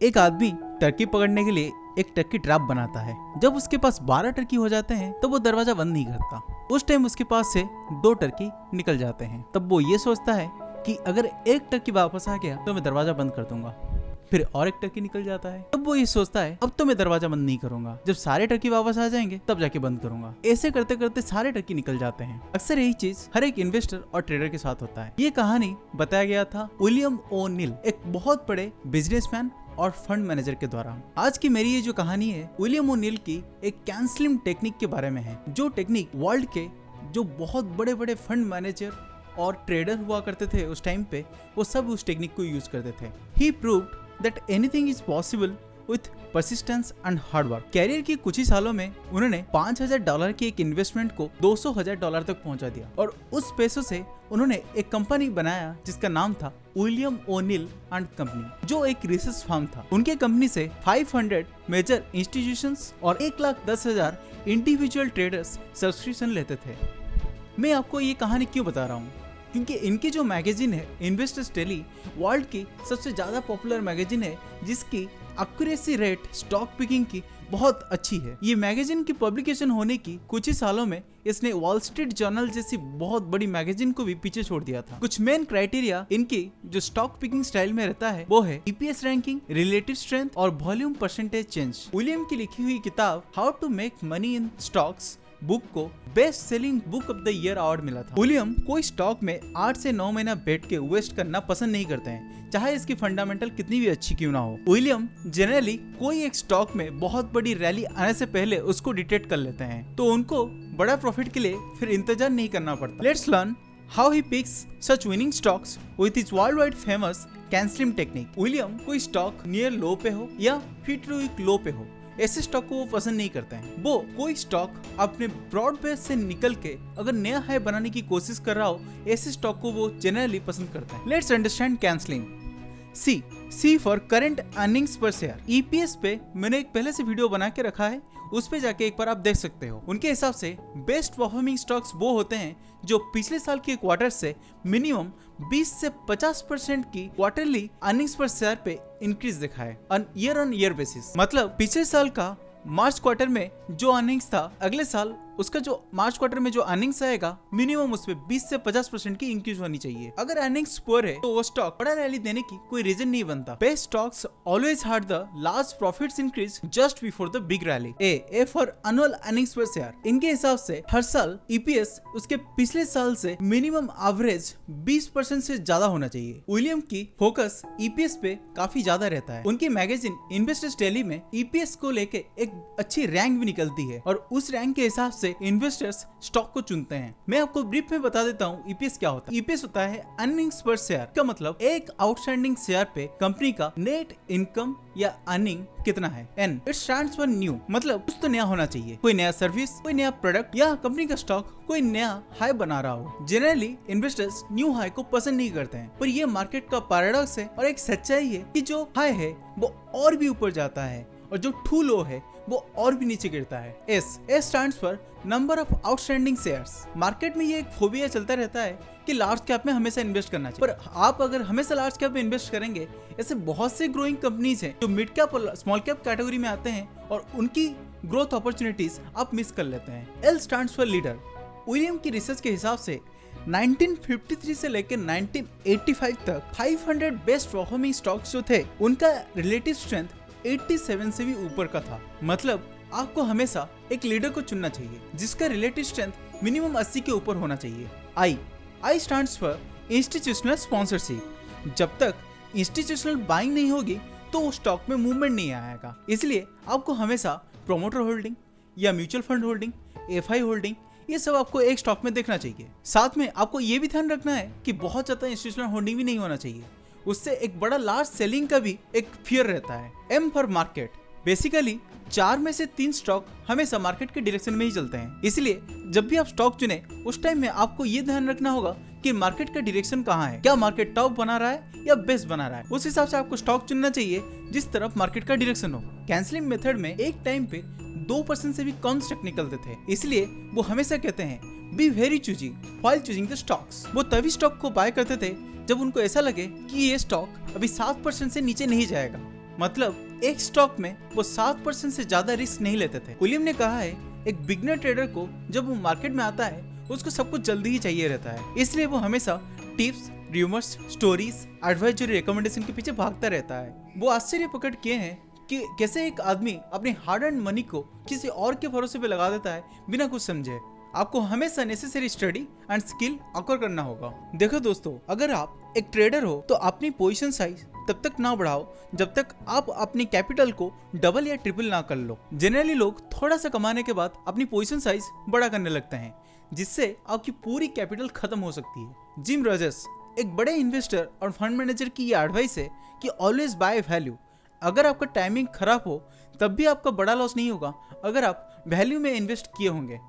एक आदमी टर्की पकड़ने के लिए एक टर्की ट्रैप बनाता है। जब उसके पास 12 टर्की हो जाते हैं तब वो दरवाजा बंद नहीं करता। उस टाइम उसके पास से 2 टर्की निकल जाते हैं। तब वो ये सोचता है कि अगर एक टर्की वापस आ गया तो मैं दरवाजा बंद कर दूंगा। फिर और एक टर्की निकल जाता है। तब वो ये सोचता है अब तो मैं दरवाजा बंद नहीं करूंगा, जब सारे टर्की वापस आ जाएंगे तब जाके बंद करूंगा। ऐसे करते करते सारे टर्की निकल जाते हैं। अक्सर यही चीज हर एक इन्वेस्टर और ट्रेडर के साथ होता है। ये कहानी बताया गया था विलियम ओ'नील, एक बहुत बड़े बिजनेसमैन और फंड मैनेजर के द्वारा। आज की मेरी ये जो कहानी है विलियम ओ'नील की एक कैंसलिंग टेक्निक के बारे में है, जो टेक्निक वर्ल्ड के जो बहुत बड़े बड़े फंड मैनेजर और ट्रेडर हुआ करते थे उस टाइम पे, वो सब उस टेक्निक को यूज करते थे। He proved that anything is possible with persistence and hard work. Career के कुछ ही सालों में उन्होंने $5,000 के एक इन्वेस्टमेंट को $200,000 तक पहुंचा दिया और उस पैसों से उन्होंने एक कंपनी बनाया जिसका नाम था विलियम ओ'नील एंड कंपनी, जो एक रिसर्च फर्म था। उनके कंपनी से 500 मेजर इंस्टीट्यूशंस और 1,10,000 इंडिविजुअल ट्रेडर्स सब्सक्रिप्शन लेते थे। मैं आपको ये कहानी क्यों बता रहा हूँ, क्योंकि इनकी जो मैगजीन है इन्वेस्टर्स डेली वर्ल्ड की सबसे ज्यादा पॉपुलर मैगजीन है, जिसकी एक्यूरेसी रेट स्टॉक पिकिंग की बहुत अच्छी है। ये मैगजीन की पब्लिकेशन होने की कुछ ही सालों में इसने वॉल स्ट्रीट जर्नल जैसी बहुत बड़ी मैगजीन को भी पीछे छोड़ दिया था। कुछ मेन क्राइटेरिया इनकी जो स्टॉक पिकिंग स्टाइल में रहता है वो है ईपीएस रैंकिंग, रिलेटिव स्ट्रेंथ और वॉल्यूम परसेंटेज चेंज। विलियम की लिखी हुई किताब how to make money in stocks book को best selling book of the year award मिला था। विलियम कोई स्टॉक में 8 से 9 महीना बैठ के वेस्ट करना पसंद नहीं करते हैं, चाहे इसकी फंडामेंटल कितनी भी अच्छी क्यों ना हो। विलियम जनरली कोई एक स्टॉक में बहुत बड़ी रैली आने से पहले उसको डिटेक्ट कर लेते हैं, तो उनको बड़ा प्रॉफिट के लिए फिर इंतजार नहीं करना पड़ता। Let's learn how he picks such winning stocks with his world wide famous cancelling technique. William कोई स्टॉक नियर लो पे हो या फिट टू वीक लो पे हो, ऐसे स्टॉक को वो पसंद नहीं करते हैं। वो कोई स्टॉक अपने ब्रॉड बेस से निकल के अगर नया हाई बनाने की कोशिश कर रहा हो, ऐसे स्टॉक को वो जनरली पसंद करते हैं। Let's understand cancelling. C for current earnings पर शेयर। ईपीएस पे मैंने एक पहले से वीडियो बना के रखा है, उस पे जाके एक बार आप देख सकते हो। उनके हिसाब से बेस्ट परफॉर्मिंग स्टॉक्स वो होते हैं जो पिछले साल के क्वार्टर से मिनिमम 20 से 50% की क्वार्टरली अर्निंग्स पर शेयर पे इंक्रीज दिखाए ऑन ईयर बेसिस। मतलब पिछले साल का मार्च क्वार्टर में जो अर्निंग्स था, अगले साल उसका जो मार्च क्वार्टर में जो अर्निंग्स आएगा मिनिमम उसमें 20 से 50% की इंक्रीज होनी चाहिए। अगर अर्निंग्स पुअर है तो वो स्टॉक बड़ा रैली देने की कोई रीजन नहीं बनता। Best stocks always had the large profits increase just before the big rally. A for annual earnings पर शेयर। इनके हिसाब से हर साल ईपीएस उसके पिछले साल से मिनिमम एवरेज 20% से ज्यादा होना चाहिए। विलियम की फोकस ईपीएस पे काफी ज्यादा रहता है। उनकी मैगजीन इन्वेस्टर्स डेली में ईपीएस को लेके एक अच्छी रैंक भी निकलती है और उस रैंक के हिसाब से इन्वेस्टर्स स्टॉक को चुनते हैं। मैं आपको ब्रीफ में बता देता हूँ ईपीएस क्या होता है। ईपीएस होता है अर्निंग्स पर शेयर का मतलब एक आउटस्टैंडिंग शेयर पे कंपनी का नेट इनकम या अर्निंग कितना है। N it stands for new, मतलब कुछ तो नया होना चाहिए, कोई नया सर्विस, कोई नया प्रोडक्ट या कंपनी का स्टॉक कोई नया हाई बना रहा हो। जनरली इन्वेस्टर्स न्यू हाई को पसंद नहीं करते हैं, पर ये मार्केट का पैराडॉक्स है और एक सच्चाई है कि जो हाई है वो और भी ऊपर जाता है और जो टू लो है वो और भी नीचे गिरता है। S stands for number of outstanding shares. Market में ये एक फोबिया चलता रहता है कि लार्ज कैप में हमेशा इन्वेस्ट करना चाहिए, पर आप अगर हमेशा लार्ज कैप में इन्वेस्ट करेंगे, ऐसे बहुत से ग्रोइंग कंपनीज हैं जो मिड कैप और स्मॉल कैप कैटेगरी में आते हैं और उनकी ग्रोथ अपॉर्चुनिटीज आप मिस कर लेते हैं। L stands for leader. William की रिसर्च के हिसाब से 1953 से लेकर 1985 तक 500 बेस्ट परफॉर्मिंग स्टॉक्स जो थे उनका रिलेटिव स्ट्रेंथ 87 से भी ऊपर का था। मतलब आपको हमेशा एक लीडर को चुनना चाहिए जिसका रिलेटिव स्ट्रेंथ मिनिमम 80 के ऊपर होना चाहिए। आई स्टैंड्स फॉर इंस्टीट्यूशनल स्पॉन्सरशिप। जब तक इंस्टीट्यूशनल बाइंग नहीं होगी तो उस स्टॉक में मूवमेंट नहीं आएगा, इसलिए आपको हमेशा प्रोमोटर होल्डिंग या mutual fund holding, FI holding, ये सब आपको एक स्टॉक में देखना चाहिए। साथ में आपको ये भी ध्यान रखना है कि बहुत ज्यादा इंस्टीट्यूशनल होल्डिंग भी नहीं होना चाहिए, उससे एक बड़ा लार्ज सेलिंग का भी एक फियर रहता है। M for market. बेसिकली 4 में से 3 स्टॉक हमेशा मार्केट के डायरेक्शन में ही चलते हैं, इसलिए जब भी आप स्टॉक चुने उस टाइम में आपको ये ध्यान रखना होगा कि मार्केट का डायरेक्शन कहाँ है, क्या मार्केट टॉप बना रहा है या बेस बना रहा है। उस हिसाब से आपको स्टॉक चुनना चाहिए जिस तरफ मार्केट का डायरेक्शन हो। कैंसलिंग मेथड में एक टाइम पे 2% से भी कम स्टॉक निकलते थे, इसलिए वो हमेशा कहते हैं be very choosy while choosing the stocks. वो तभी स्टॉक को बाय करते थे जब उनको ऐसा लगे कि ये स्टॉक अभी 7% से नीचे नहीं जाएगा। मतलब एक स्टॉक में वो 7% से ज्यादा रिस्क नहीं लेते थे। विलियम ने कहा है एक बिगनर ट्रेडर को जब वो मार्केट में आता है उसको सब कुछ जल्दी ही चाहिए रहता है, इसलिए वो हमेशा tips, rumours, stories, advisory, recommendation के पीछे भागता रहता है। वो आश्चर्य प्रकट किए हैं कि कैसे एक आदमी अपने हार्ड अर्न मनी को किसी और के भरोसे पे लगा देता है बिना कुछ समझे। आपको हमेशा necessary study and skill acquire करना होगा। देखो दोस्तों, अगर आप एक ट्रेडर हो तो अपनी पोजीशन साइज तब तक ना बढ़ाओ जब तक आप अपनी कैपिटल को डबल या ट्रिपल ना कर लो। जनरली लोग थोड़ा सा कमाने के बाद अपनी पोजीशन साइज बड़ा करने लगते हैं, जिससे आपकी पूरी कैपिटल खत्म हो सकती है। जिम रॉजर्स एक बड़े इन्वेस्टर और फंड मैनेजर की ये एडवाइस है कि ऑलवेज बाय वैल्यू। अगर आपका टाइमिंग खराब हो तब भी आपका बड़ा लॉस नहीं होगा अगर आप वैल्यू में इन्वेस्ट किए होंगे।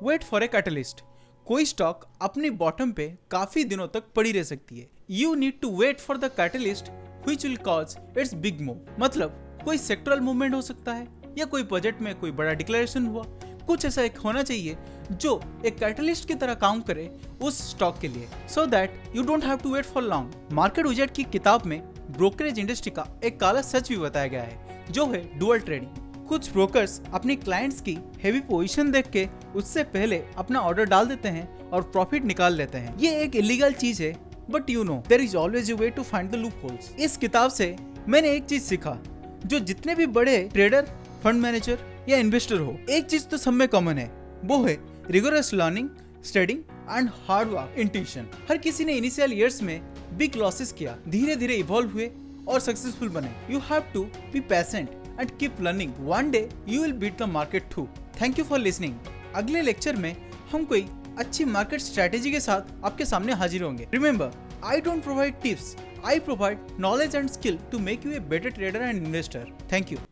Wait for a catalyst. कोई स्टॉक अपने बॉटम पे काफी दिनों तक पड़ी रह सकती है। You need to wait for the catalyst which will cause its big move. मतलब कोई सेक्टरल मूवमेंट हो सकता है या कोई बजट में कोई बड़ा डिक्लेरेशन हुआ, कुछ ऐसा एक होना चाहिए जो एक कैटलिस्ट की तरह काम करे उस स्टॉक के लिए, so that you don't have to wait for long. Market wizard की किताब में ब्रोकरेज इंडस्ट्री का एक काला सच भी बताया गया है, जो है डुअल ट्रेडिंग। कुछ ब्रोकर्स अपने क्लाइंट्स की हेवी पोजीशन देख के उससे पहले अपना ऑर्डर डाल देते हैं और प्रॉफिट निकाल लेते हैं। ये एक इलीगल चीज है, but you know there is always a way to find the loopholes. इस किताब से मैंने एक चीज सीखा, जो जितने भी बड़े ट्रेडर, फंड मैनेजर या इन्वेस्टर हो, एक चीज तो सब में कॉमन है, वो है rigorous learning, studying and hard work, intuition. हर किसी ने इनिशियल ईयर्स में बिग लॉसेस किया, धीरे धीरे इवॉल्व हुए और सक्सेसफुल बने। You have to be patient and keep learning. One day you will beat the market too. Thank you for listening. अगले लेक्चर में हम कोई अच्छी मार्केट स्ट्रेटेजी के साथ आपके सामने हाजिर होंगे। Remember, I don't provide tips. I provide knowledge and skill to make you a better trader and investor. Thank you.